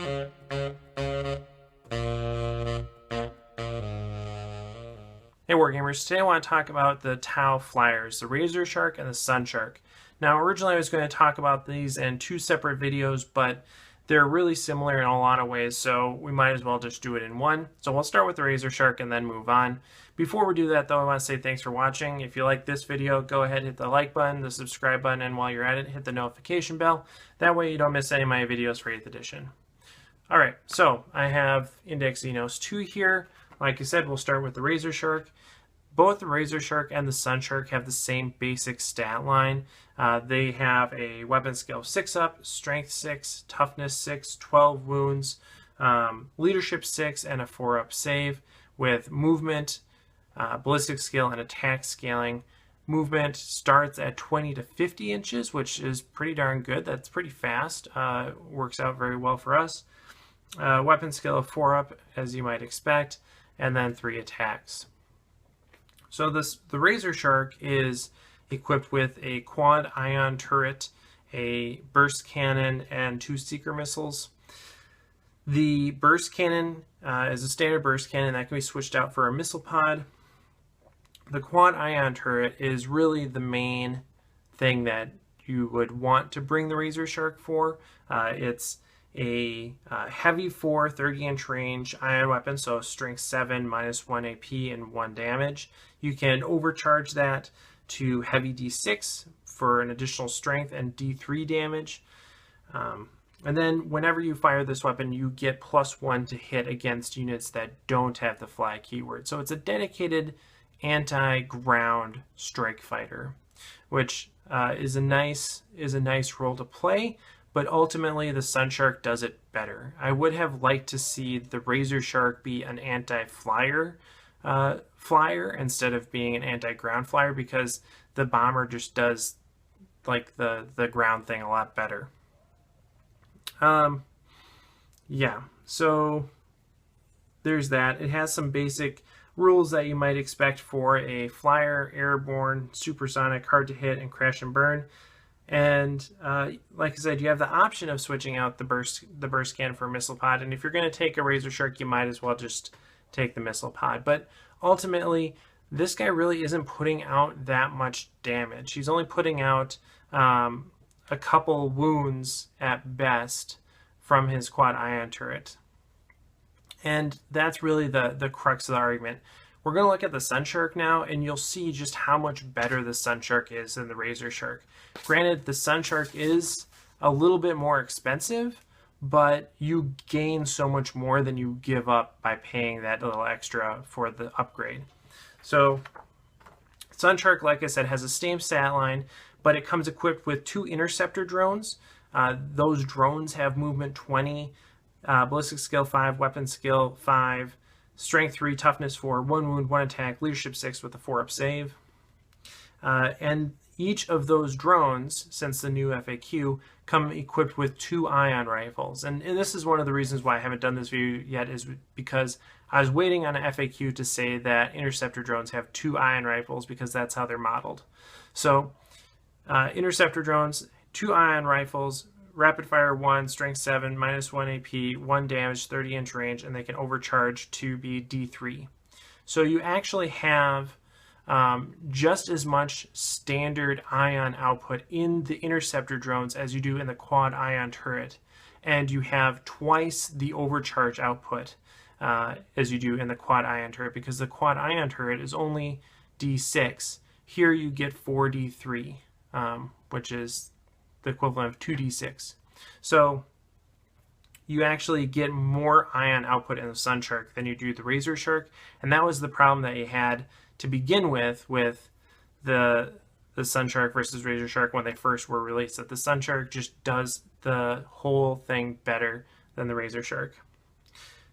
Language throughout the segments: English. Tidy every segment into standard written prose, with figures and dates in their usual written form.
Hey Wargamers, today I want to talk about the Tau flyers, the Razorshark and the Sunshark. Now originally I was going to talk about these in two separate videos, but they're really similar in a lot of ways, so we might as well just do it in one. So we'll start with the Razorshark and then move on. Before we do that though, I want to say thanks for watching. If you like this video, go ahead and hit the like button, the subscribe button, and while you're at it, hit the notification bell. That way you don't miss any of my videos for 8th edition. Alright, so I have Index Xenos 2 here. Like I said, we'll start with the Razorshark. Both the Razorshark and the Sunshark have the same basic stat line. They have a weapon skill 6 up, strength 6, toughness 6, 12 wounds, leadership 6, and a 4 up save with movement, ballistic skill, and attack scaling. Movement starts at 20 to 50 inches, which is pretty darn good. That's pretty fast. Works out very well for us. Weapon skill of 4 up, as you might expect, and then 3 attacks. So the Razorshark is equipped with a quad ion turret, a burst cannon, and 2 seeker missiles. The burst cannon is a standard burst cannon that can be switched out for a missile pod. The quad ion turret is really the main thing that you would want to bring the Razorshark for. It's a heavy 4 30-inch range ion weapon, so strength 7, -1 AP, and 1 damage. You can overcharge that to heavy D6 for an additional strength and D3 damage. And then whenever you fire this weapon, you get +1 to hit against units that don't have the fly keyword. So it's a dedicated anti-ground strike fighter, which is a nice role to play. But ultimately, the Sunshark does it better. I would have liked to see the Razorshark be an anti-flyer flyer instead of being an anti-ground flyer, because the bomber just does like the ground thing a lot better. Yeah, so there's that. It has some basic rules that you might expect for a flyer: airborne, supersonic, hard to hit, and crash and burn. And like I said, you have the option of switching out the burst cannon for a missile pod. And if you're going to take a Razorshark, you might as well just take the missile pod. But ultimately, this guy really isn't putting out that much damage. He's only putting out a couple wounds at best from his quad ion turret. And that's really the crux of the argument. We're going to look at the Sunshark now, and you'll see just how much better the Sunshark is than the Razorshark. Granted, the Sunshark is a little bit more expensive, but you gain so much more than you give up by paying that little extra for the upgrade. So Sunshark, like I said, has the same stat line, but it comes equipped with 2 Interceptor Drones. Those drones have movement 20, ballistic skill 5, weapon skill 5, strength 3, toughness 4, 1 wound, 1 attack, leadership 6 with a 4 up save. And each of those drones, since the new FAQ, come equipped with 2 ion rifles. And this is one of the reasons why I haven't done this video yet, is because I was waiting on an FAQ to say that Interceptor Drones have 2 ion rifles, because that's how they're modeled. So Interceptor Drones, 2 ion rifles, rapid fire 1, strength 7, -1 AP, 1 damage, 30-inch range, and they can overcharge to be D3. So you actually have just as much standard ion output in the Interceptor Drones as you do in the quad ion turret, and you have twice the overcharge output as you do in the quad ion turret, because the quad ion turret is only D6. Here you get 4D3, which is the equivalent of 2D6. So you actually get more ion output in the Sunshark than you do the Razorshark, and that was the problem that you had to begin with the Sunshark versus Razorshark when they first were released, that the Sunshark just does the whole thing better than the Razorshark.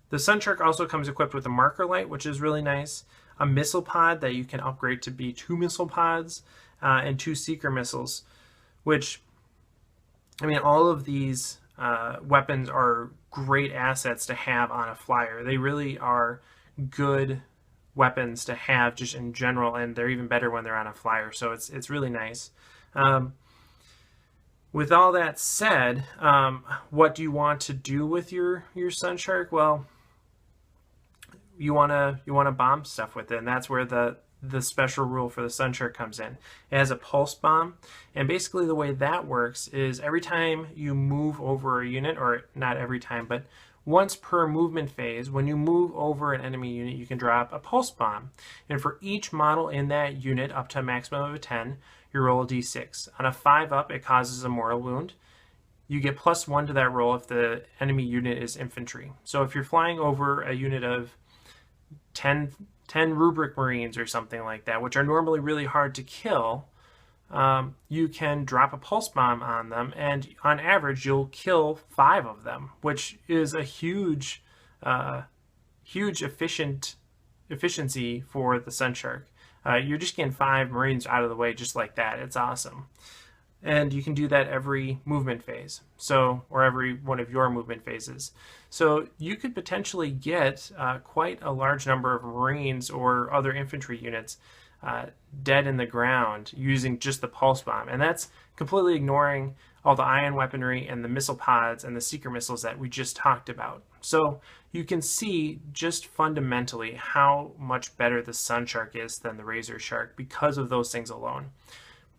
The Sunshark also comes equipped with a marker light, which is really nice, a missile pod that you can upgrade to be 2 missile pods, and 2 seeker missiles, which, I mean, all of these weapons are great assets to have on a flyer. They really are good weapons to have just in general, and they're even better when they're on a flyer, so it's really nice. With all that said, what do you want to do with your Sunshark? Well, you wanna bomb stuff with it, and that's where the special rule for the Sunshark comes in. It has a pulse bomb, and basically the way that works is every time you move over a unit, or not every time, but once per movement phase, when you move over an enemy unit, you can drop a pulse bomb. And for each model in that unit up to a maximum of a 10, you roll a d6. On a 5 up, it causes a mortal wound. You get +1 to that roll if the enemy unit is infantry. So if you're flying over a unit of 10 rubric marines or something like that, which are normally really hard to kill, you can drop a pulse bomb on them, and on average you'll kill 5 of them, which is a huge efficiency for the Sunshark. You're just getting 5 marines out of the way just like that. It's awesome. And you can do that every movement phase, or every one of your movement phases. So you could potentially get quite a large number of marines or other infantry units dead in the ground using just the pulse bomb. And that's completely ignoring all the ion weaponry and the missile pods and the seeker missiles that we just talked about. So you can see just fundamentally how much better the Sunshark is than the Razorshark because of those things alone.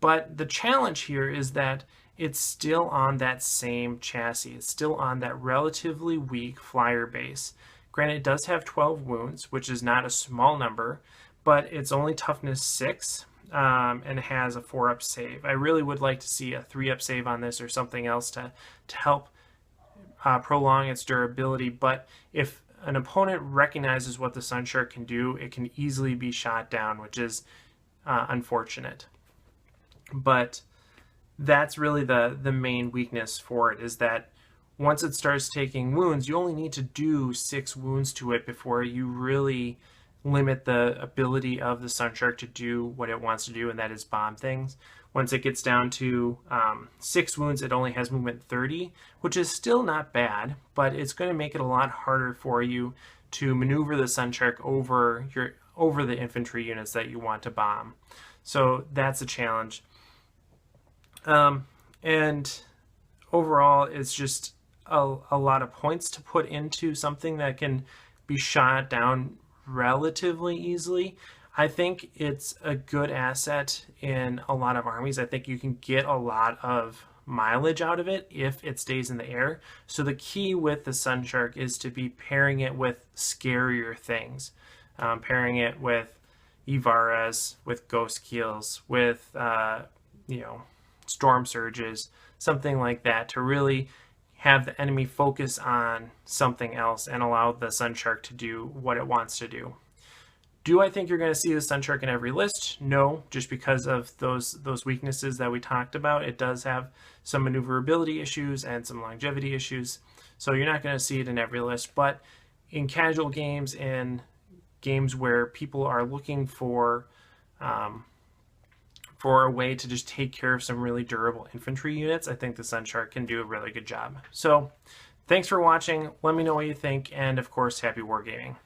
But the challenge here is that it's still on that same chassis. It's still on that relatively weak flyer base. Granted, it does have 12 wounds, which is not a small number, but it's only toughness 6 and has a 4-up save. I really would like to see a 3-up save on this or something else to help prolong its durability. But if an opponent recognizes what the Sunshark can do, it can easily be shot down, which is unfortunate. But that's really the main weakness for it, is that once it starts taking wounds, you only need to do 6 wounds to it before you really limit the ability of the Sunshark to do what it wants to do, and that is bomb things. Once it gets down to 6 wounds, it only has movement 30, which is still not bad, but it's going to make it a lot harder for you to maneuver the Sunshark over the infantry units that you want to bomb. So that's a challenge. And overall, it's just a lot of points to put into something that can be shot down relatively easily. I think it's a good asset in a lot of armies. I think you can get a lot of mileage out of it if it stays in the air. So the key with the Sunshark is to be pairing it with scarier things, pairing it with Ivaras, with Ghost Keels, with Storm Surges, something like that, to really have the enemy focus on something else and allow the Sunshark to do what it wants to do. Do I think you're going to see the Sunshark in every list? No, just because of those weaknesses that we talked about. It does have some maneuverability issues and some longevity issues, so you're not going to see it in every list. But in casual games and games where people are looking for a way to just take care of some really durable infantry units, I think the Sunshark can do a really good job. So thanks for watching. Let me know what you think, and of course, happy wargaming.